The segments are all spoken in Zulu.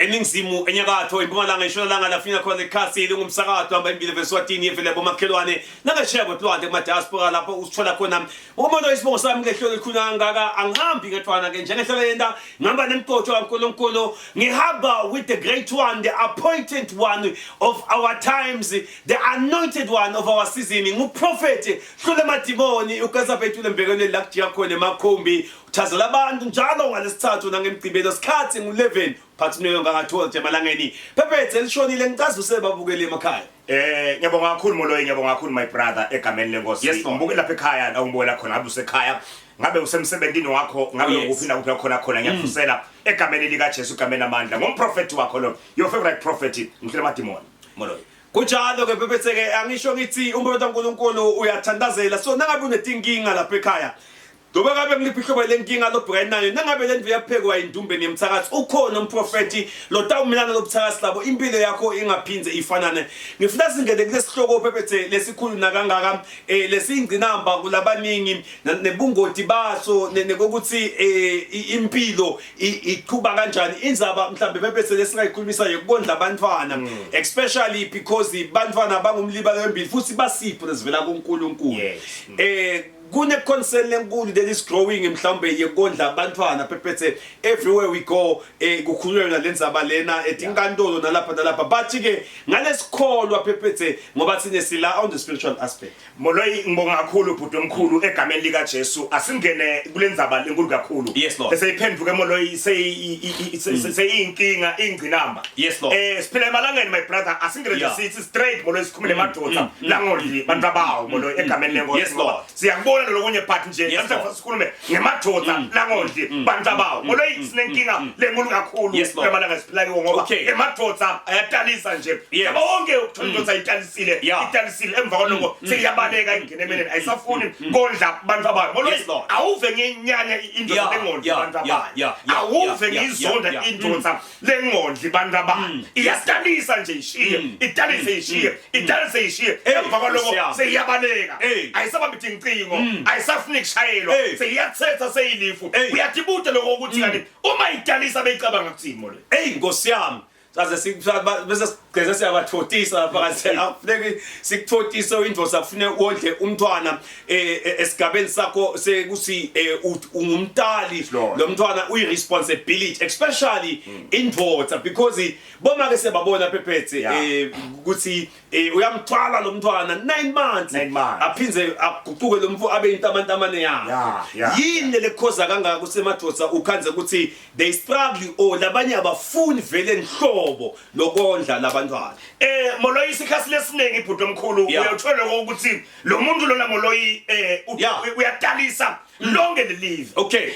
eningizimu enyakatho impumalanga ishonalanga lafina khona ikhasi lingumsakazo hamba imbili veswatini yevele bomakhelwane nangashiya kodlwande kuma diaspora lapho usithola khona umuntu isibongo sami ngehlelo likhuna ngaka angihambi ngethwana ke njengehlelo yenda ngihamba nemcoco kaNkulunkulu ngihamba with the great one, the appointed one of our times, the anointed one of our season, nguprophet hlule madimoni ukazaphetule mbekweni lakujiya khona emakhombi uthazela abantu njalo ngalesithathu nangemgcibelo sikhathi ngu11 phathinayo ngaka12 emalangeni phephethe lishonile ngicaza usebabukele emakhaya. Ngiyabonga kakhulu Moloyi, ngiyabonga kakhulu my brother egameni lenkosi. Umbuke lapha ekhaya la umbona khona ngabe usekhaya ngabe usemsebenzini wakho ngabe ukuphinda kuphela khona ngiyafusela egameni lika Jesu egameni amandla ngomprofeti wakho lo your favorite prophet Mhlele Madimoni Moloyi. Kunjalo ke phephethe ke angisho ngithi umphethe kaNkulunkulu uyathandazela so nangabe unetinkinga lapha ekhaya Doba ngabe ngiliphi ihlobo lenkinga lobhekana nayo nangabe lendlu yaphekwa indumbe nemthakathi ukhona umprofeti lotawumelana lobuthakathi labo impilo yakho ingaphinze ifanane ngifuna singene kulesihloko phephethe lesikhuluna kangaka lesingcinamba kulabaningi nebungoti baso nekokuthi impilo iqhuba kanjani inzaba mhlambe phephethe lesingayikhulumisa yokondla abantwana especially because bantwana bangumlibalo wembili futhi basipho lesivela kuNkulunkulu kune concern lenkulu that is growing mhlawumbe yekondla abantwana phephethe everywhere we go kukhulunywa lenzaba lena etinkantolo nalapha bathi ke ngalesikholwa phephethe ngoba thine sila on the spiritual aspect. Moloyi ngibonga kakhulu bhuti omkhulu egameni lika Jesu asingene kulenzaba lenkulu kakhulu bese iphenduke Moloyi seyinkinga ingcinamba siphila emalangeni my brother asingene sithi straight Moloyi sikhumule madoda la ngoli bantu abawo Moloyi egameni lenkosi siyakubona lokunye part nje mhlawumbe sikhulume ngemadoda la ngoli bantu abawo Moloyi sinenkinga lenkulu kakhulu emalanga siphila kiwo ngoba emadoda ayatalisa nje yabo wonke ukuthola italisile emva kwaloko seyabaleka ingene emeleni ayisafuni kondla abantu abayo Moloyi awuve ngenyanya indoda lengondli abantu abayo awuve ngizonda indoda lengondli abantu abayo iyatalisa nje ishiye emva kwaloko seyabaleka ayisabambi incingo ayisafuni kushayelwa seyiyathetha seyilifu uyathibuta lokho ukuthi kanti uma italisa beyicabanga ukuthini Moloyi Nkosi yami saze bese sigceze siyabathotisa phakathi afuneke sikuthotisa indvosa kufune wondle umntwana esigabeni sakho sekuthi ungumtali lo mntwana uyiresponsibility especially indvosa because boma ke sebabona phephethe ukuthi uyamthwala lo mntwana 9 months aphinze aguquke lo mfu abe intamantamane yakhe yini lekhoza kangaka kusemadosa ukhanze ukuthi they struggle or labanye abafuni vele enhlobo lokondla labantwana Moloyi sikhasi lesinengi ibhuti omkhulu uyathola ukuthi lo muntu lona Moloyi uyatalisa lonke lelive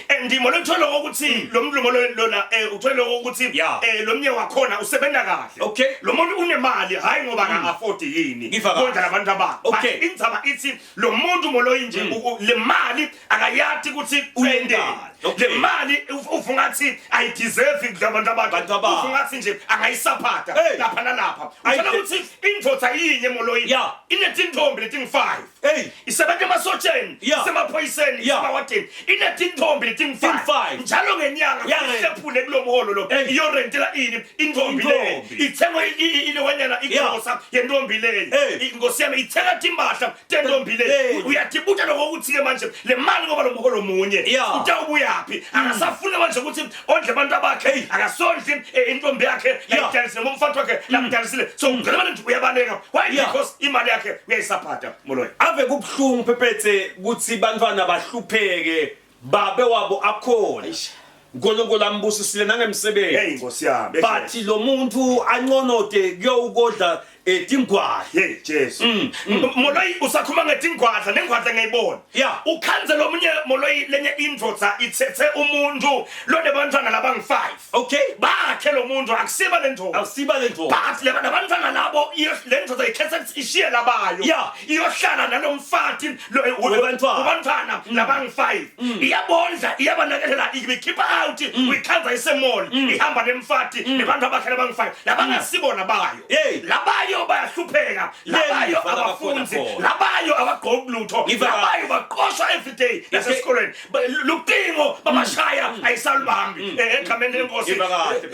and Moloyi uthola ukuthi lo muntu Moloyi lona uthola ukuthi lo mnye wakhona usebenza kahle lo muntu unemali hayi ngoba ka afford yini kondla labantu abakho inzaba ithi lo muntu Moloyi nje le mali akayathi ukuthi uyendele le mali ufungathi I deserve ngabantu abakho ufungathi nje angayisaphatha lapha nalapha uthola ukuthi indvodza yinye Moloyi inetintombi leting5 isebenza emasotsheni isemaphoyiseni isemawateni inetintombi leting5 njalo ngenyanga ihlephule kulomholo lo iyorentela ini intombi le ithenga ilewanyana igosa yentombi le ingosi yami ithenga timbahla tentombi le uyathibuta lokho ukuthi ke manje le mali ngoba lo mholo munye utawubuyapi akasafuna manje ukuthi ondle abantu abakhe akasondli intombi yakhe layidalisile ngomfati wakhe lamdalisile so ngicela nje uyabaleka why because imali yakhe uyayisaphatha Moloyi ave kubhlungu phephethe ukuthi bantwana bahlupheke babe wabo akhona uNkulunkulu ambusisile nangemsebenzi Nkosi yami bathi lo muntu anconode kuyokodla tingwadla Jesu Moloyi usakhuluma ngetingwadla nengwadla ngiyibona ukhanze lo munye Moloyi lenye indvodza ithethe umuntu lo nebantwana labangu5 bakhe lo muntu akusiba lendvodza but labantwana labo lendvodza ikhethe ishiye labayo iyohlala nalomfati ubantwana labangu5 iyabondla iyabanakelela ikhipha out uyikhanza isemall ihamba nemfati nebantu abakhe labangu5 labangasibona bayo labayo bayahlupheka labayo abafundi labayo abagqoki lutho labayo baqoshwa every day nasesikoleni luqingo babashaya ayisalubambi egameni lenkosi bathi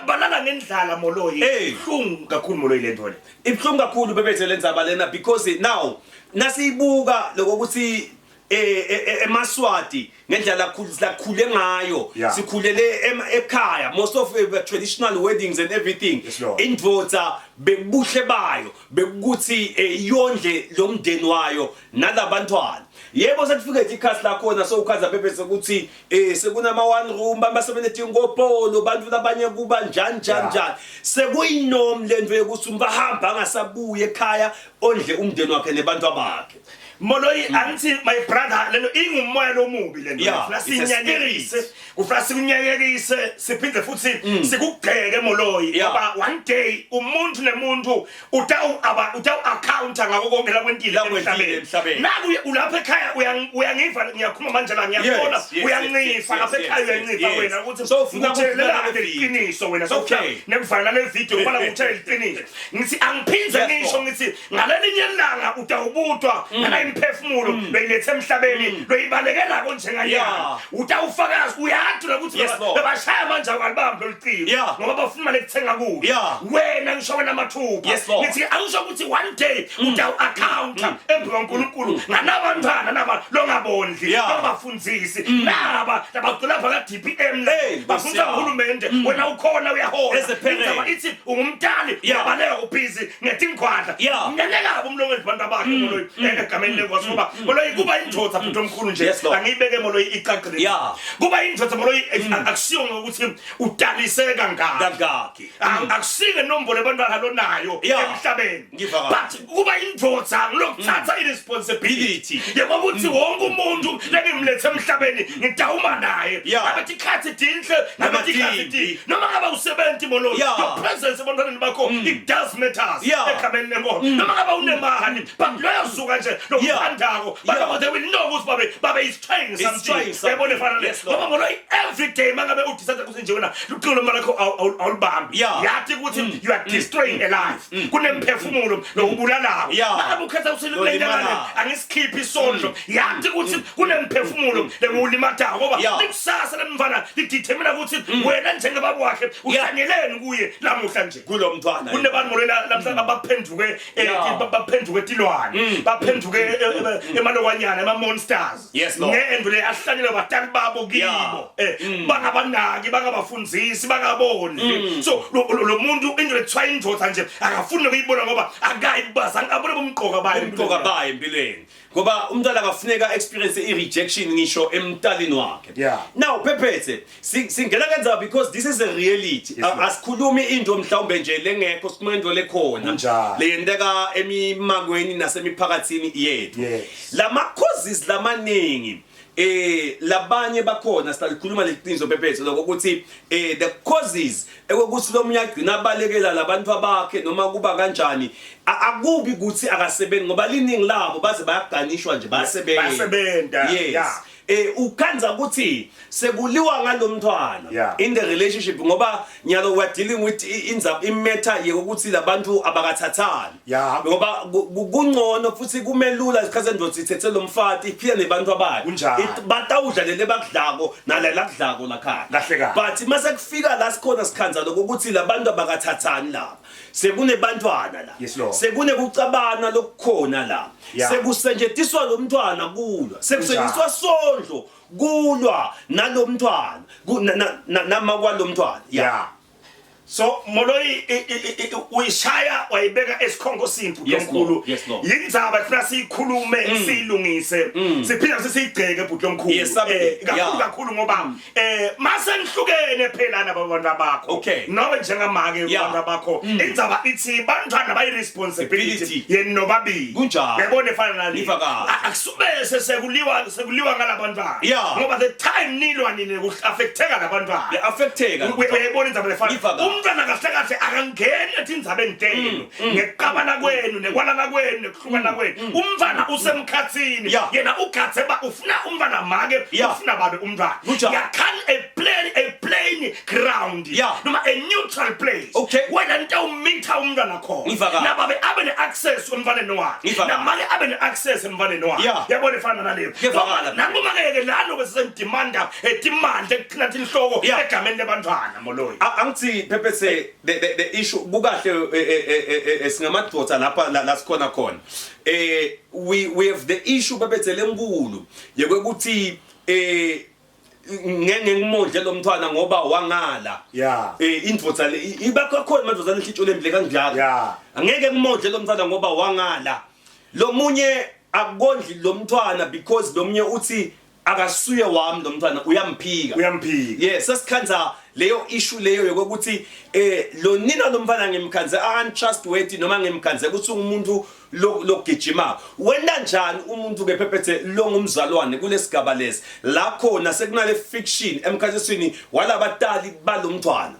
balala ngendlala moloyi ihlungu kakhulu moloyi lento le ibhlungu kakhulu bebethe lendzaba lena because now nasiyibuka lokuthi eMaswati ngendlela sikhule ngayo sikhulele ekhaya most of traditional weddings and everything indvodza bebuhle bayo bekuthi yondle lomndeni wayo nalabantwana yebo sekufike ikhasi la khona so ukhaza bebese ukuthi sekunama one room basebenza ingopolo bantu labanye kuba njani sekuyinom lendwe ukuthi umbahamba angasabuye ekhaya ondle umndeni wakhe nebantu abakhe moloyi anti my brother lelo ingumoya lomubi lento ufuna sinyanyekise siphinde futhi sikugxeke moloyi ngoba one day umuntu nemuntu utawu account ngako konke la kwentile emhlabeni naku ulapha ekhaya uyangiva ngiyakhuluma manje la ngiyabona uyangifa lapha ekhaya uyangifa wena ukuthi so ufuna ukuthelela iqiniso wena so nekufana le video ubala ukuthelela iqiniso ngithi angiphinze ngisho ngithi ngalelinye ilanga utawubutwa imphefumulo beyilethe emhlabeni loyibalekela konjengayana utawufakazi uyadula ukuthi bebashaya manje akalibambe lolicibo ngoba bafuna lekuthenga kuyo wena ngisho wena mathupha ngithi angisho ukuthi one day utawu account eBukankulunkulu nganabantwana naba longabondli babafundzisi naba labagcina phaka DPM bafundisa uhulumende wena ukhona uyahola ezephelele ithi ungumntali uyabaleka ubhizi ngetinkhwandla ngenekabo umlongo abantu abakhe moloyi egameni ngoba moloyi kuba indvodza phutho omkhulu nje angiyibeke moloyi iqaqile kuba indvodza moloyi akusiyo ngokuthi udalise kangaki akusike nombolo ebantwana lonayo emhlabeni but kuba indvodza ngilokuthatha iresponsibility yebo ukuthi wonke umuntu lekimlethe emhlabeni ngidawuma naye abathi ikhathi dinhle nabathi ikhathi noma ngaba u70 moloyi your presence ebantwaneni bakho it does matters egameni lenkomo noma ngaba unemali but loyazuka nje lokuphandako but they will know ukuthi babe is trying something yabona fana le ngoba moloyi every day mangabe udisatha kusenje wena luqilo malakho awulibambi yathi ukuthi you are destroying a life kunemphefumulo lokubulalayo mangabe ukhetha usilenyane angisikhiphi isondlo yathi ukuthi kunemphefumulo lekulimathayo ngoba likusasa lemfana lidetermine ukuthi wena njengebaba wakhe uhlanyeleni kuye lamuhla nje kulo mntwana kunebantu molela lamhlanje baphenduke tilwane baphenduke emalokwanyana ama-monsters ngendo le ahlanyelwe batali babo kibo bangabanaki bangabafundzisi bangabondli so lo muntu into ethiwa indvodza nje akafuni nokuyibona ngoba akayibaza angabone bomqoka bayo empilweni ngoba umntwana akafuneka experience i-rejection ngisho emntalini wakhe now phephethe singena kanzaba because this is a reality asikhulumi into mhlawumbe nje lengekho simendo lekhona leyendeka emimakweni nasemiphakathini yethu lama causes lamaningi labanye bakhona salikhuluma leqiniso phephethe lokuthi the causes ekokuthi lo munye agcina abalekela labantu abakhe noma kuba kanjani akubi ukuthi akasebenzi ngoba liningi labo baze bayaganishwa nje basebenta ukhanza ukuthi sekuliwa ngalomntwana in the relationship ngoba nyalo we are dealing with imatter yokuthi labantu abakathathani ngoba kungcono futhi kumelula isikhathi endodzi ithethe lo mfati iphila nebantu abayo batawudlalele bakudlako nalela kudlako lakhaya but mase kufika la sikhona sikhanza lokuthi labantu abakathathani lapha sekunebantwana la sekune kucabana lokukhona la sekusenjetiswa lo mntwana kulwa sekusenjiswa sondlo kulwa nalomntwana nama kwalomntwana so moloyi uyishaya wayibeka esikhongosini bhutlomkhulu yindzaba kufuna siyikhulume siyilungise siphinde siyigceke bhutlomkhulu kakhulu ngoba mase nihlukene phela nabantu bakho nobe njengamake abantu bakho indzaba ithi bantwana bayi-responsibility yeni nobabili yabona efana nale akusubese sekuliwa ngalabantwana ngoba the time nilwa nini ku-affecteka labantwana uyayibona indzaba lefana umntwana kahle kahle akangeni ethi indzabeni tenu ngekuqabana kwenu nekwalana kwenu nekuhlukana kwenu umntwana usemkhathini yena ugathe ufuna umntwana make ufuna babe umntwana yakhani a plain ground noma a neutral place wena nitawumitha umntwana khona nababe abe ne-access emntwaneni wakhe namake abe ne-access emntwaneni wakhe yabona efana naleyo nangomakeke lano besesendimanda timandla ekuthinathi inhloko egameni lebantwana moloyi angithi phephethe bese the issue bukahle singamadoda lapha la sikhona khona we have the issue bebethe lenkulu yekuthi ngengimondle lo mntwana ngoba wangala indvodza le ibakho khona madvodza lehlitsho lembile kanjalo angeke ngimondle lo mntwana ngoba wangala lo munye akondli lo mntwana because lo munye uthi akasuye wami lo mntwana uyamphika yes sesikhanza leyo issue leyo yokuthi lo nina lo mfana ngimkhanze untrustworthy noma ngimkhanze ukuthi umuntu lokugijima wena njani umuntu ke phephethe lo ngumzalwane kulesigaba lesi la khona sekunale fiction emkhathesweni walabatali balomntwana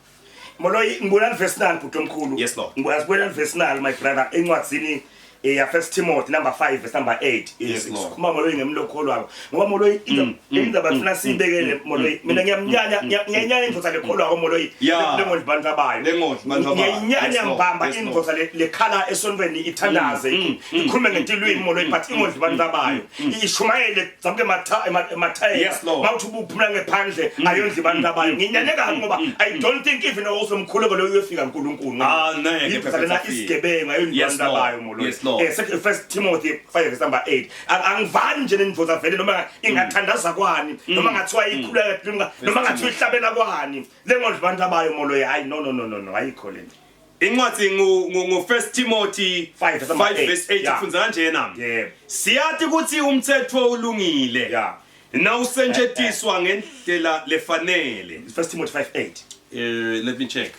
Moloyi ngibona verse 9 bhuti omkhulu yes lord ngibona verse 9 my brother encwadzini ya First Timothy number 5 verse number 8 yes lord sikhuluma Moloyi ngemlokholwa ngoba Moloyi indaba funa sibekele Moloyi mina ngiyanyanya indvodza lekholwa ko Moloyi lengondli bantu abayo ngiyanyanya mbamba indvodza lekhala esontweni ithandaze ikhulume ngentilweni Moloyi but ingondli bantu abayo ishumayele zamke Mathayi mawuthi ubuphumula ngephandle ayondli bantu abayo nginyanyeka ngoba I don't think even also mkhuleko lo uyofika uNkulunkulu indvodza lena isigebenga ayondli bantu abayo Moloyi First Timothy 5 verse number 8 angivani nje nendvodza vele noma ingathandaza kwani noma ngathiwa ikhuleka noma ngathiwa ihlabela kwani lengondli bantu abayo Moloyi hayi no ayikho lento incwadi ngo First Timothy 5 verse 8 ifunza kanje nami siyathi ukuthi umthetho ulungile na usentshentiswa ngendlela lefanele First Timothy 5:8 let me check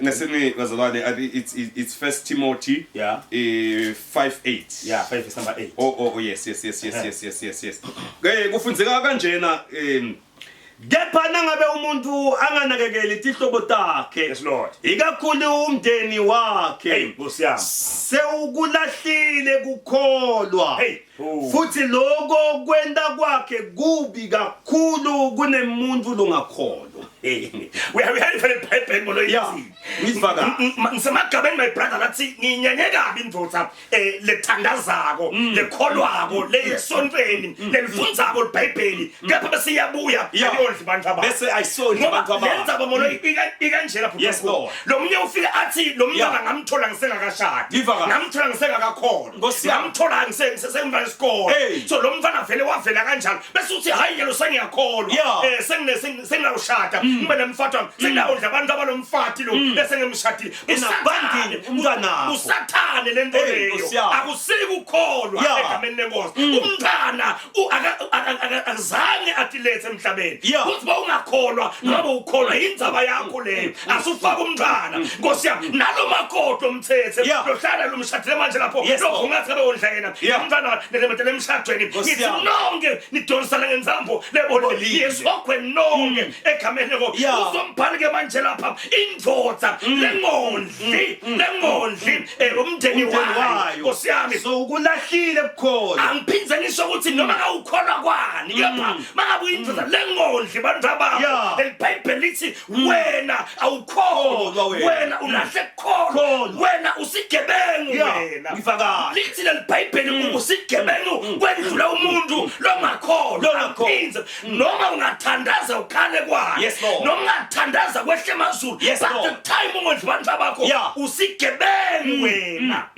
ngasini bazalwane it's First Timothy 5:8 5 verse number 8 oh yes kufunzeka kanjena kepha nangabe umuntu anganakekeli tihlobo takhe yes lord ikakhulu umndeni wakhe ngosiyami sewukulahlile kukholwa futhi lokho kwenda kwakhe kubi kakhulu kunemuntu longakholwa we have very Bible Moloyi ngifaka ngisemagabeni my brother lathi nginyanyeka kabi indvodza lethandazako lekholwako lesontweni lelifundzako iBhayibheli kepha bese iyabuya ayondli bantu abayo bese ayisondli bantu abayo lenza Moloyi ikanjela phela lo munye ufika athi lo mntwana ngamthola ngisengakashadi ngamthola ngisengakakholwa ngamthola ngisemva isikole so lo mntwana vele wavela kanjalo bese uthi hayi yelo sengiyakholwa senginawushada ngibe nemfathi wami sengiyawondla abantu abalomfathi lo bese ngimshadile enabandini umntwana usathane lento leyo akusiki ukholwa egameni lenkosi umntwana akazange atilete emhlabeni uthi bawungakholwa noma ukholwa indzaba yakho leyo asufaka umntwana nkosi yami nalo makhodo umthethe lohlala lomshadile manje lapho lokho ungathi kabe wondla yena umntwana nelemtele emshadweni ngithi nonke nidonsana ngenzambo lebo yesokwe nonke egameni uzombhalike manje lapha indvodza lengondli umndeni wayo nkosi yami so ukulahlile bukhona angiphinze ngisho ukuthi noma ngawukholwa kwani kepha mangabe indvodza lengondli bantu abayo leBhayibheli lithi wena awukholwa wena ulahle kukholwa wena usigebengu wena ngifaka lithi leBhayibheli usigebengu kwendlula umuntu longakholwa ngiphinze noma ungathandaza ukhale kwani noma ungathandaza kwehle emazulu but the time ungondli bantu abakho usigebengu wena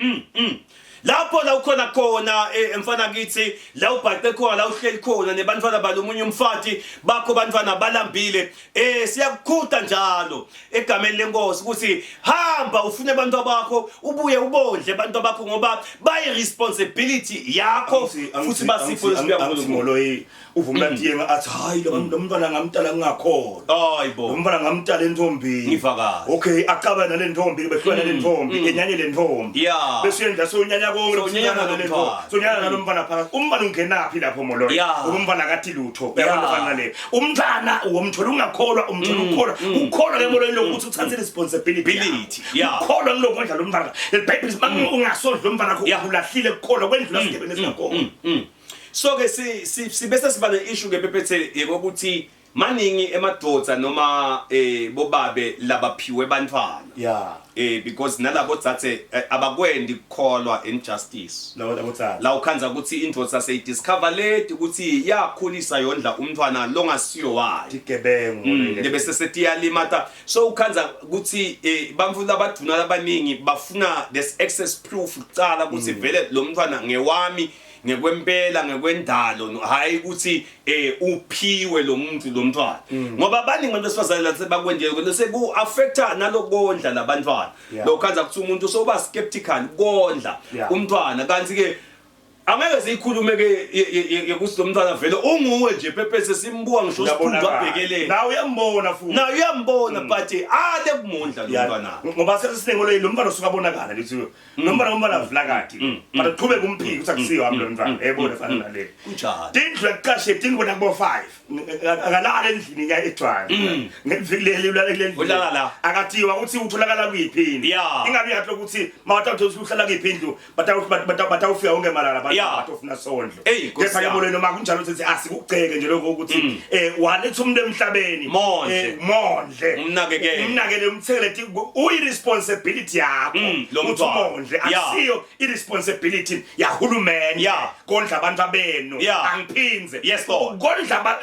lapho la ukhona khona emfana kithi la ubhaqe khona la uhleli khona nebantwana balomunye umfati bakho bantwana balambile siyakukhutha njalo egameni lenkosi ukuthi hamba ufune abantu bakho ubuye ubondle abantu bakho ngoba bayi responsibility yakho futhi basifo lesibuyakho Moloyi uvumela ntiyenga athi hayi lo mntwana ngamtala ngakholwa hayibo umntwana ngamtala entombini ngifakazi okay aqaba nale ntombi behlwana le ntombi enyanye le ntombi bese yenza so unyanya konke sonyana nalo mfana phakathi umfana ungenaphi lapho Moloyi umfana akathi lutho uyabona le umntwana uwomthola ungakholwa umthola ukholwa ke Moloyi lokuthi uthathe responsibility ukholwa ngilokho ndla lo mfana leBhayibheli mangu ungasondla umfana wakho ulahlile ukholwa kwendlula sigebeni esingakhona so ke sibese siba ne issue ke phephethe ukuthi maningi emadoda noma bobabe labaphiwe bantwana yeah because nalabo thathe abakwendi ukukholwa injustice la ukhanza ukuthi indvodza seyidiscover late ukuthi yakhulisa yondla umntwana longasiyo wayo igebengu lebese setiyalimata so ukhanza ukuthi bamfuna abaduna abaningi bafuna this excess proof ucala ukuthi vele lo mntwana ngewami ngekwempela ngekwendalo hayi ukuthi uphiwe lo muntu lo mntwana ngoba abaningi abantu besifazane la sebakwendele kwese ku affecta nalokondla labantwana lokhanza kuthi umuntu soba skeptical kondla umntwana kanti ke angeke siyikhulume ke ukuthi lo mntwana vele unguwe nje Pepese simbuka ngisho siphupha abhekelele nawe uyambona futhi nawe uyambona but ale kumondla lo mntwana ngoba sesisingo lo mntwana usukabonakala lithi lo mntwana ngoba vlakati but uqhubeka umphiki ukuthi akusiyo wami lo mntwana ebona fana nale kunjalo tindlu yakaqashe tingibona kubo 5 akalala endlini ya etwana ngevikilele ulala akathiwa ukuthi utholakala kuyiphini ingabe yathi ukuthi mawathatha uhlala kuyiphindlu batawufika wonke malala batofuna sondlo kepha ke molweni noma kunjalo ukuthi asikuceke nje lokho ukuthi waletha umuntu emhlabeni mondle umnakekele umtheleti uyi responsibility yakho ukuthi mondle asiyo I responsibility yahulumeni kondla abantu abenu angiphinze kondla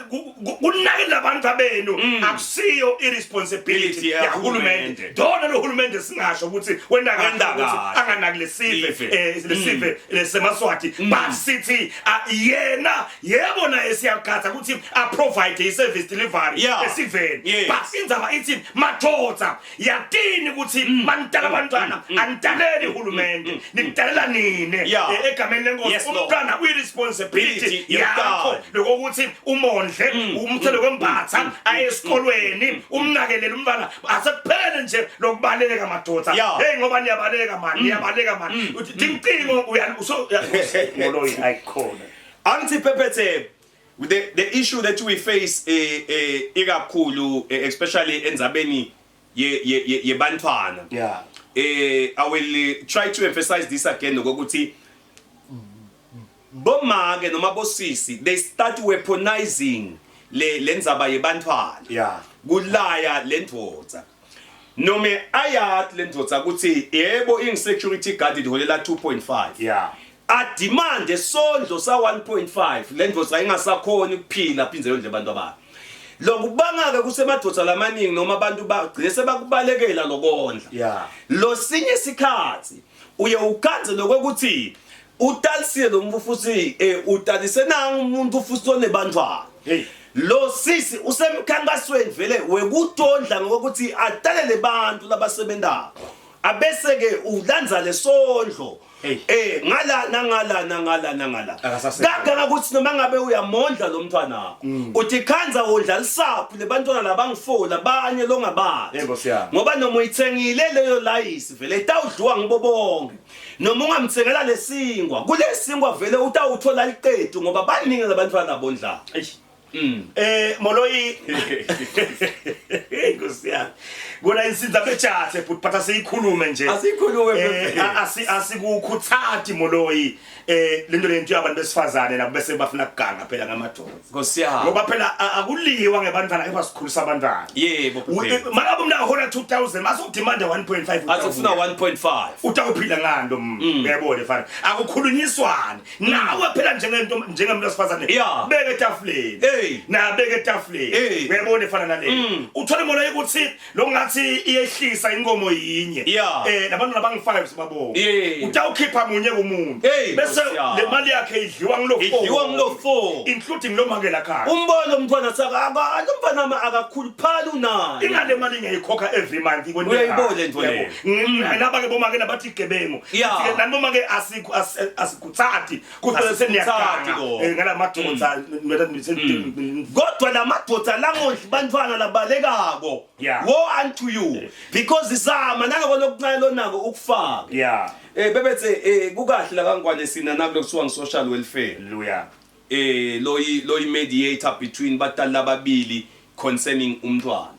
kunakela abantu abenu akusiyo I responsibility yahulumeni dona lo hulumeni singasho ukuthi wenda kanjani anganaki lesive lesemaswati but sithi yena yebo na esiyakhatha ukuthi a provide service delivery esiveni but indzaba ithi madoda yatini ukuthi manitala abantwana antaleli uhulumeni nitalela nini egameni lenkosi umntwana uyi responsibility yakho lokuthi umondle umthelo kwembatha aye esikolweni umnakelela umntwana asekuphele nje lokubaleka madoda hey ngoba niyabaleka mani uthi tincingo uyaso Moloyi ayikhona anti Pepete the issue that we face ikakhulu especially endzabeni yebantwana I will try to emphasize this again ukuthi bomake noma bosisi they start weaponizing lendzaba yebantwana kulaya lendvodza nome ayat lendvodza ukuthi yebo insecurity guard iholela 2.5 a demand esondlo sa 1.5 lendvodza ingasakhona ukuphila phinze yondle abantu abayo lokubanga ke kusemadvodza lamaningi noma abantu bagcine sebakubalekela lokondla lo sinye isikhathi uye ukanze lokuthi utalisile lo mfufusi utalise nanga umuntu futhi onebantwana lo sisi usemkhankasweni vele wekudondla ngokuthi atalele abantu labasebenzayo abese ke ulanza lesondlo ngala nangala kanga ukuthi noma ngabe uyamondla lo mntwana wakho uthi khanza wondla lisaphi lebantwana labangifola abanye longabathi ngoba noma uyithengile leyo layisi vele itawudliwa ngibo bonke noma ungamthengela lesingwa kulesingwa vele utawuthola liqedu ngoba baningi labantwana labondla Moloyi ngosiyami kona insinza bejathe but phatha seyikhulume nje asikhulume asikukhuthati Moloyi lento lento yabantu besifazane nabo bese bafuna kuganga phela ngamadoda ngosiyami ngoba phela akuliwa ngebantwana ebasikhulisa abantwana yebo makabe umna hola 2000 masokudemanda 1.5 asifuna 1.5 utawuphila ngando uyabona fana akukhulunyiswana nawe phela njengomuntu wesifazane beke etafuleni nabeke etafuleni uyabona fana nale uthola Moloyi ukuthi lo ngathi iyehlisa inkomo yinye labantu labangi5 sibabonga utawukhipha munye kumuntu bese le mali yakhe idliwa ngilo 4 including lo makela khaya umbono umntwana saka lo mfana akakhuluphala unayo ingale mali ngiyikhokha every month uyayibona lento leyo naba ke bomake nabathi igebengu sithi nani bomake asikuthathi kuze seniyakhala ngala madoda kodwa la madoda langondla bantwana labalekako wo unto you because izama naloko lokuncane nako ukufaka bebethe kukahle la kangwane sina nakulo kusuka ngisocial welfare loyi mediator between batali ababili concerning umntwana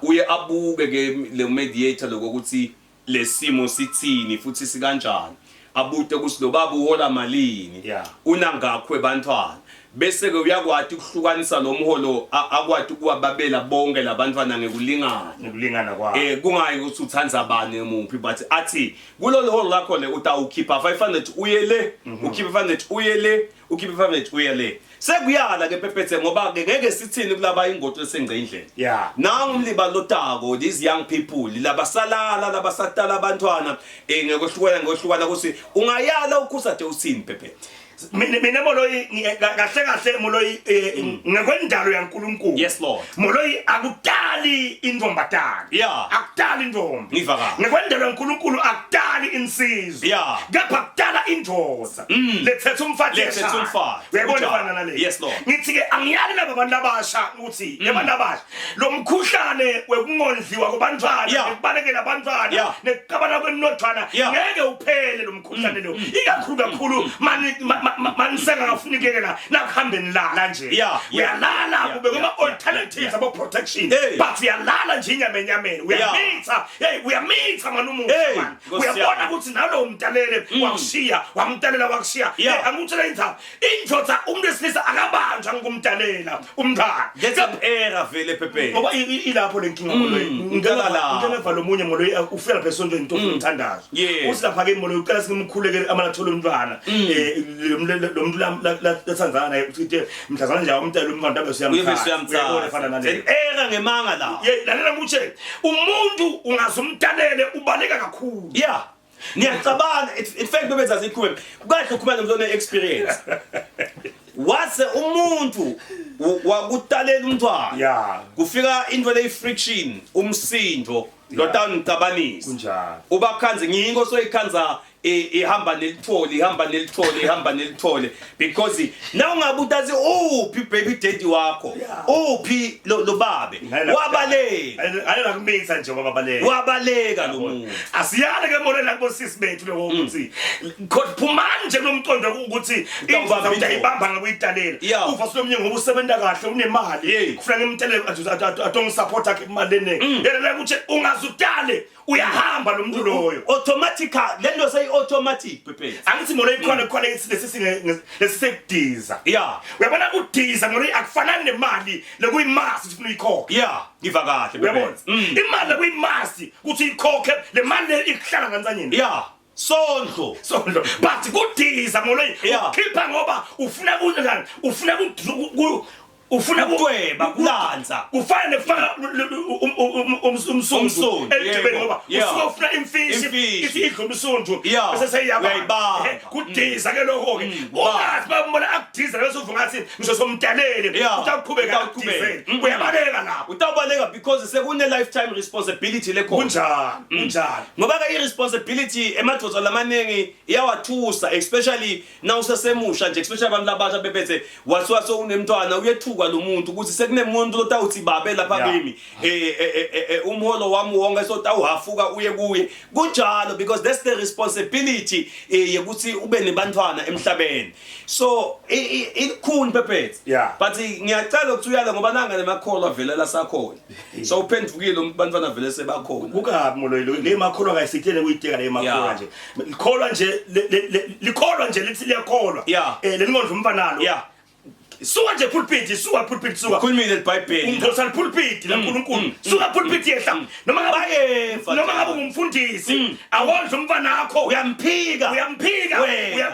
uye abuke ke le mediator lokuthi lesimo sithini futhi sikanjani abute ukuthi lo baba uhola malini unangakho ebantwana bese ke uyakwati ukuhlukanisa lo mholo akwati ukuwababela bonke labantwana ngekulingana kwabo kungayi ukuthi uthanza abane emuphi but athi kulolu holo lakho le utawukhipha 500 uyele ukhipha 500 uyele ukhipha 500 uyele sekuyala ke Phephethe ngoba ke ngeke sithini kulaba ingoti esengce indlela nangu umliba lotako these young people labasalala labasatala abantwana ngohlukana kuthi ungayala ukhusa de usini Phephethe mina Moloyi kahle Moloyi ngekwendalo yaNkulunkulu yes Lord Moloyi akudali intombatana akudali intombi ngivaka ngekwendalo yaNkulunkulu akudali insizwa kepha akudala indoda lethetha umfathi uyabona fana nale yes Lord ngithi ke angiyali laba bantu abasha ukuthi abantu abasha lo mkhuhlane wekungondliwa kubantwana ukubalekela abantwana nekukabana kwenothwana ngeke uphele lo mkhuhlane lo ikakhulu manisenga ngafunikela nakuhambeni la nje uyalala kube kuma alternatives abo protection but uyalala nje inyamenyameni uyamitha manumuntu man uyabona ukuthi nalo umtalele wakushiya wamtalela wakushiya angutshela indvodza umuntu esilisa akabanjwa ngumtalela umntwana ngezapera vele Phephethe ngoba ilapho lenkinga Moloyi ngingeva lo munye Moloyi ufika lapha esontweni into umthandazo uthi lapha ke Moloyi uqala simkhulekele amathola umntwana lo muntu la Tanzania naye uthi mhlazana nje umntana umntwana uyabesuyamthatha efana nale era ngemanga la lalela ngutshela umuntu ungazumtalele ubaleka kakhulu niyacabana in fact Phephethe azikhuluma kahle ukukhuluma nomntwana experience wase umuntu wakutalela umntwana kufika into le friction umsindo lo down ngicabanisa kunjalo ubakhanze ngiyingo soyikhanza ihamba nelithole because na ungabutazi uphi baby daddy wakho uphi lo babe ayela kumitha nje wabaleka lo muntu asiyale ke Moloyi kubo sisi bethu lo ukuthi phumani nje nomqondo ukuthi uyayibamba ngakuyitalela uva silomnye ngoba usebenta kahle unemali kufuna ngimtele atong support akhe imaleni yena ukuthi ungazutale uyahamba lo muntu loyo automatic lento say automatic Phephethe angithi Moloyi khona lesisekudiza uyabona udiza Moloyi akufanani nemali lekuyimasi ufuna uyikhokhe ngiva kahle uyabona imali lekuyimasi ukuthi uyikhokhe le mali ikuhlala ngansanyeni sondlo but kudiza Moloyi ukhipha ngoba ufuna ukugweba kulanza ufana nekufaka umsundu elidibeni ngoba usuka ufuna imfishi ithi idlo umsundu bese seyiyaba kudiza ke lokho ke ungathi babona akudiza bese uvuka ngathi ngisho somtalele utaqhubeka akudizeni uyabaleka lapho utawubaleka because sekune lifetime responsibility lekhona kunjalo ngoba ke irresponsibility emadvodza lamaningi iyawathusa especially now usesemusha nje especially abantu labasha Phephethe wasiwaso unemntwana uyethuka lo muntu ukuthi sekunemuntu lotawuthi babe lapha kimi umholo wami wonke sotawuhafuka uye kuye kunjalo because that's the responsibility ukuthi ube nebantwana emhlabeni so ikhuni Phephethe but ngiyacela ukuthi uyale ngoba nanga lemakholwa velela sakhona so uphendukile umntwana vele sebakhona kukabi Moloyi le makholwa kayisithele kuyiteka le makholwa nje likholwa nje lithi liyakholwa lelingondla umfanalo suka nje pulpit suka khulumile iBhayibheli ungosal pulpit la uNkulunkulu suka pulpit yehla noma ngabe ungumfundisi awondla umfana wakho uyamphika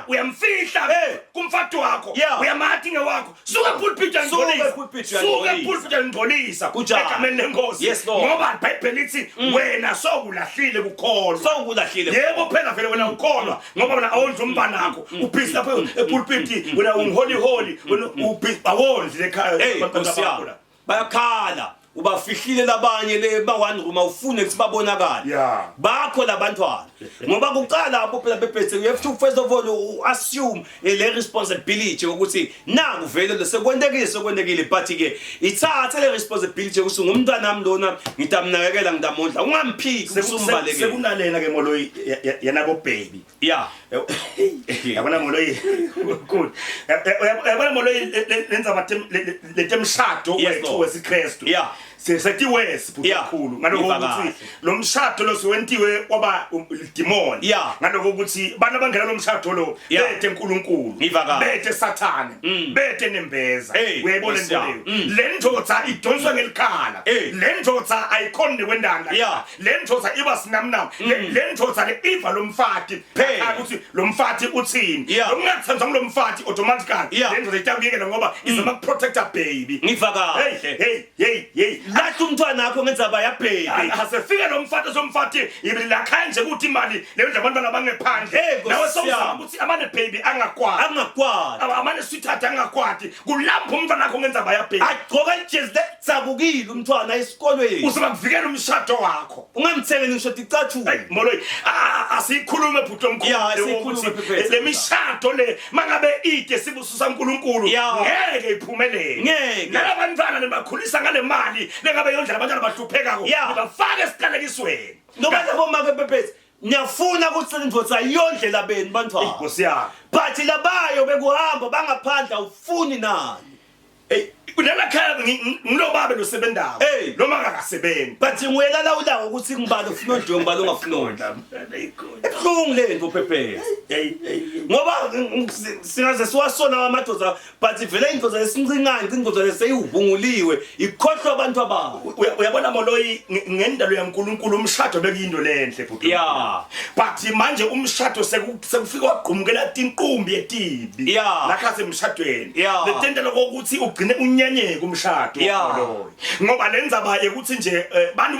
uyamfihla kumfati wakho uyamathi ngewakho suka pulpit ngolisa egameni lenkosi ngoba iBhayibheli lithi wena sokulahlile kukholwa yebo phela vele wena ukholwa ngoba wena awondla umfana wakho uphisa lapha epulpit wena ungholy wena awondli lekhaya abantu bayakhala ubafihlile labanye le ba one room awufune ukuthi babonakale bakho labantwana ngoba kuqala lapho phela Phephethe you have to first of all assume le responsibility ukuthi nangu vele sekwendekile but ke ithatha le responsibility ukuthi ngumntwana nami lona ngitamnakekela ngidamondla ungamphiki usumbaleke sekunalena ke Moloyi yena bo baby yabona Moloyi good yabona Moloyi lenza letemshado wethu wesiKristu sesetiwes bukhulu ngaloko ukuthi lo mshado lo siwentiwe kwaba demon ngaloko ukuthi bana bangena lo mshado lo bethe uNkulunkulu bethe Sathane bethe nembeza uyayibona leyo le ndodza idonswa ngelikhala le ndodza ayikhonde kwendanga le ndodza iba sinamnam le ndodza le iva lo mfati ukuthi lo mfati uthini lo kungathanzwa lo mfati automatically le ndodza itabiyekela ngoba izama protector baby ngifaka hey lathi umntwana wakho ngenza baya baby asefika lo mfati somfati ibe la khanje ukuthi imali le ndodza abantwana bangephandle nawe sowuzama ukuthi amane baby angakwati amane sweetheart angakwati kulapho umntwana wakho ngenza baya baby agqoka ijezi letsabukile umntwana esikolweni uzama kuvikela umshado wakho ungamthengeni ngisho icathu moloyi asikhulume bhuti omkhulu ukuthi le mishado le mangabe ide sibususa uNkulunkulu ngeke iphumelele ngeke nalabantwana lebakhulisa ngale mali lengabe yondlela abantwana bahluphekako bafake esiqalekisweni nobaza bomake bebezi ngiyafuna ukuthi indvodza yondlela beni bantwana inkosi yakho but labayo bekuhamba bangaphandla ufuni nani unala khaya ngilobabe lo sebendayo noma akakasebenzi but ngiyela la ulawo ukuthi ngibalo ufuna ndiyomba lo ngafuna onda ebuhlungu lento Pepe ngoba singaze siwasona amadoda but vele indvodza esincincane indvodza leseyivunguliwe ikhohlwa abantu ababo uyabona moloyi ngendalo yaNkulunkulu umshado bekuyinto lenhle bhuti but manje umshado sekufika waqhumukela tinqumbi yetibi lakhase emshadweni letendela ukuthi ugcine unyenyeke umshado moloyi ngoba lenza baye ukuthi nje bantu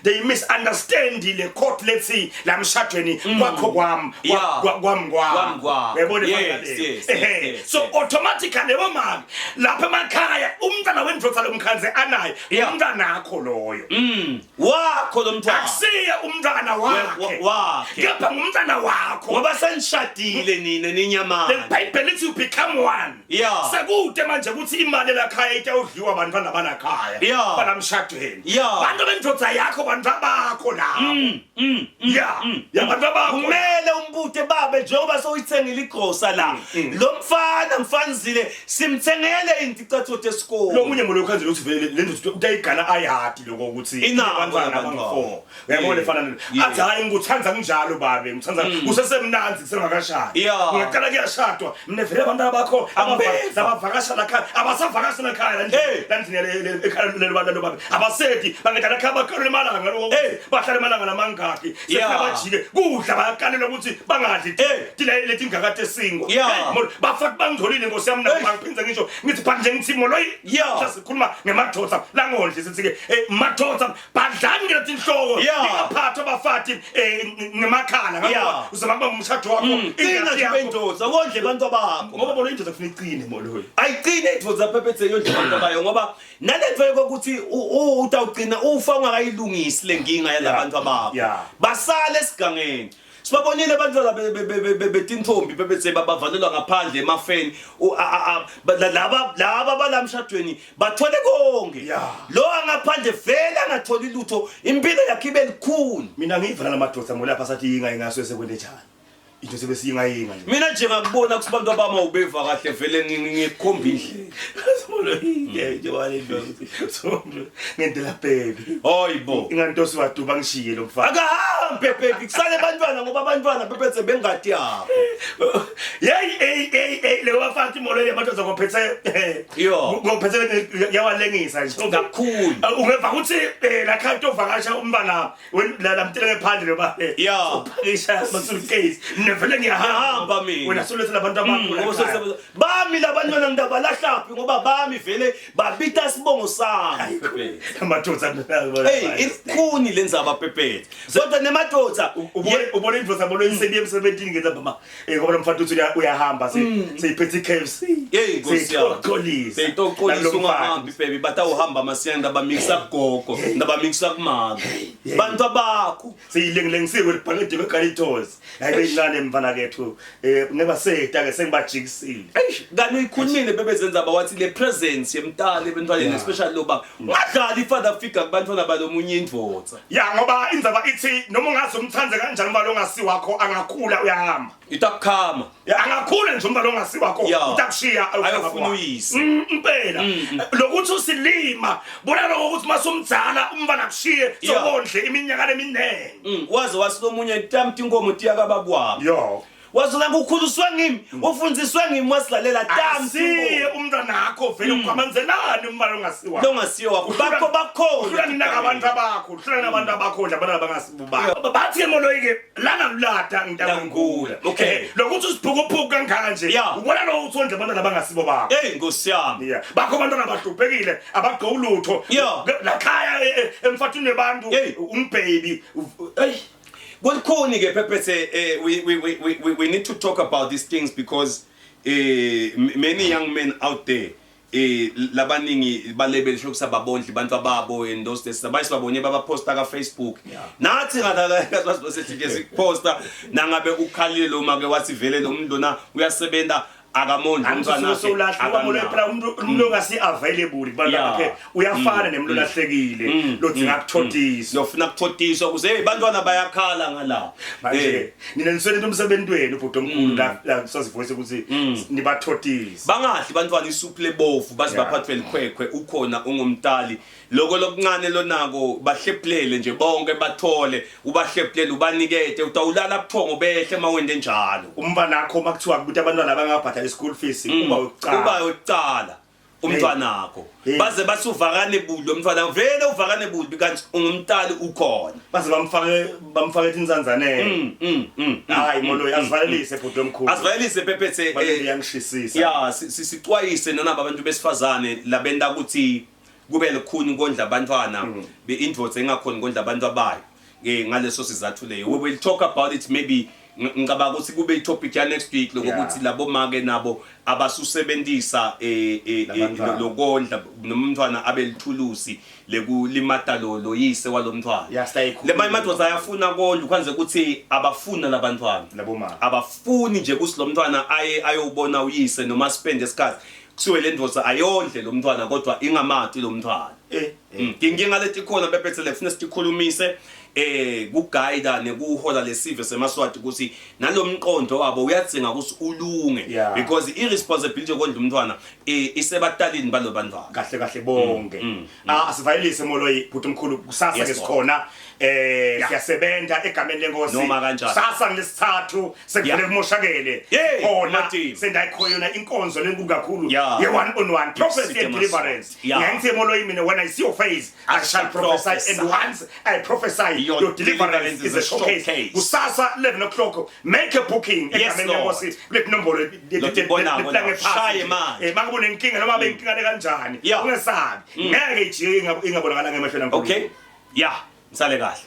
they misunderstand le court letsi la mshadweni kwakho kwami uyabona so automatically bomama lapha emakhaya umntana wendvodza lomkhanze anayo umntana wakho loyo wakho lo mntwana akusiya umntana wakhe kepha umntana wakho ngoba senishadile nina ninyamana leBhayibheli lithi you become one sekude manje ukuthi imali lakhaya itawudliwa abantwana banakhaya banamshadweni bantu bendvodza yakho bantu bakho lapho bantu bakho kumele umbute babe njengoba soyithengile igrosa la lo mfana mfanzile simthengele into icathu esikole lo munye molo ukhanzile ukuthi vele le nto utayigana ayihadi lokho ukuthi abantwana abangifo uyabona efana athi hayi ngikuthanza njalo babe ngithanza usesemnanzi kusengakashaya ngicela kuyashadwa mine vele abantu abakho abavakasha lakhaya abasavakasha lakhaya landinele ekhaya lebantu lo babe abasedi bangedala khaya bakhala emalanga lokho bahlala emalanga namangaki sekabajike kudla bayakalelwa ukuthi bangadli thina lethi ingakade singo bafaka bangidolile ngosiyamna bangiphinza ngisho ngithi phanje ngithi moloyi sikhuluma ngemadoda la ngondle sithi ke madoda badlani ngelethi inhloko ingaphatha abafati ngemakhala ngoba uzama kuba umshado wakho ina nje indoda ngondle abantu abakho ngoba bona indoda kufanele iqine moloyi ayiqine indvodza Pepetse yondle abantu abayo ngoba nalendlela ukuthi utawugcina ufa ungakayilungisi lenkinga yalabantu abakho basale esigangeni sibabonile abantwana betintombi Pepetse bavalelwa ngaphandle emafeni laba balamshadweni bathole konke lo angaphandle vele angatholi lutho impilo yakhe ibe likhulu mina ngivala lamadoda molapha sathi inga ingaso sekwende njani into sebesiyinga mina nje ngakubona ukuthi abantu abama ubeva kahle vele ngikhombile nje wale ndo ngendela baby hayibo inganto siwaduba ngishiye lo mfana akahambe baby kusale abantwana ngoba abantwana Pepetse bengadi yabo le wafati molo yamathoza ngophethe ngophethe yawalengisa nje kakhulu ungeva ukuthi la khanto ovakasha umbana la mtele ngephandle ba uphakisha suitcase nevele ngiyahamba mina wena solethe labantu abakho bami labantwana ngidabalahlaphi ngoba bami vele babita sibongo sami amadoda ikhuni lenza abaPepetse kodwa nemadoda ubona indvodza molo isebiye emsebentini ngeza mama ngoba mfana uthi uyahamba seyiphethe KFC seyitokolisa ungahambi baby batawuhamba masiyanda bamixa gogo ndabamixa kumanga bantu abakho seyilengilengisiwe libhangede beGalitos hayi beyincane mfana kethu nebaseta ke sengibajikisile ngani uyikhulumile bebezenza bawathi le presence yemntale bentwaneni especially loba ngadlala ifather figure kubantwana balomunye indvodza ngoba indzaba ithi noma ungazi umthanze kanjani umbalo ongasiwakho angakhula uyahamba itakhama angakhula nje umbalo ongasiwakho utakushiya ayofuna uyise impela lokuthi usilima bona lokuthi masumdzala umntwana akushiye sokondle iminyaka eminengi waze wasilomunye ntamthi inkomo tiyaka bakwami yo wazona ukukhuliswa ngimi ufundziswe ngimi wasilalela tamsiye umntwana wakho vele ukwamanzelani umbalo ongasiwa lo ngasiyo wakho bakho hlulani nabantu abakho hlulani nabantu abakho nje abantu abangasibuba bathi ke moloyike lana lulata ngitankula okay lokuthi usibhukuphuka kanganje ubona lo uthonje abantu abangasibo bakho Nkosi yami bakho abantwana abahluphekile abagqowulutho lakhaya emfathini nebantu umbhebi Kulikhoni ke phephethe we need to talk about these things because many young men out there labaningi balebele shokusababondli bantu ababo and those days abayisibabonye baba posta ka Facebook nathi ngalala basithi ke siposta nangabe ukhalile lo make wathi vele lo muntu lona uyasebenza akamondli umntwana umuntu ongasi available balakhe uyafana nemuntu lahlekile lodinga ukuthothisa lofuna ukuthothisa ukuze bantwana bayakhala ngala manje nina niswele umsebenzi wenu ubhuti omkhulu la sazivoice ukuthi nibathothisa bangahle bantwana isuphu lebofu bazi baphathwe likhwekhwe ukhona ungumtali lokho lokuncane lonako bahlephulele nje bonke bathole ubahlephulele ubanikete utawulala buthongo behle mawende njalo umntwana wakho makuthiwa ukuthi abantwana abangabhatala school fees uba ucala umntwana wakho baze basuvakane bulo umntwana vele uvakane bulo because ungumtali ukhona baze bamfake inzanzane hayi molo asivalelise bhuti omkhulu asivalelise phephethe yangishisisa sicwayise nona abantu besifazane labenda ukuthi kube likhuni kondla abantwana beindvodza engakhona kondla abantu abayo ngaleso sizathu leyo we will talk about it maybe ngicabanga ukuthi kube itopic ya next week lokuthi labo make nabo abasusebenzisa lokondla nomntwana abelithulusi lekulimata lo yise walomntwana le mayimadodza ayafuna kondla kwanze ukuthi abafuna labantwana abafuni nje kusi lomntwana ayobona uyise noma spend isikhathi kusuke le ndvodza ayondle lo mntwana kodwa ingamathi lo mntwana nginginga lethi khona bephethe kufuna sikhulumise kuguide nekuhola lesive semaswati ukuthi nalomqondo wabo uyadzinga ukuthi ulunge because irresponsibility kondla umntwana isebatalini balo bantwana kahle bonke asivalelise moloyi bhuti omkhulu kusasa ke sikhona siyasebenza egameni lenkosi sasa ngesithathu sekuvele kumoshakele khona sendayikhoyona inkonzo lenkulu kakhulu ye one on one prophecy and deliverance ngithi moloyi mina when I see your face I shall prophesy and once I prophesy your deliverance is a showcase kusasa 11 o'clock make a booking egameni lenkosi kulethi nombolo letlange phasi makubone inkinga noma benkinga kanjani ungesabi ngeke ijiye ingabonakala ngemehlweni okay Msale kahle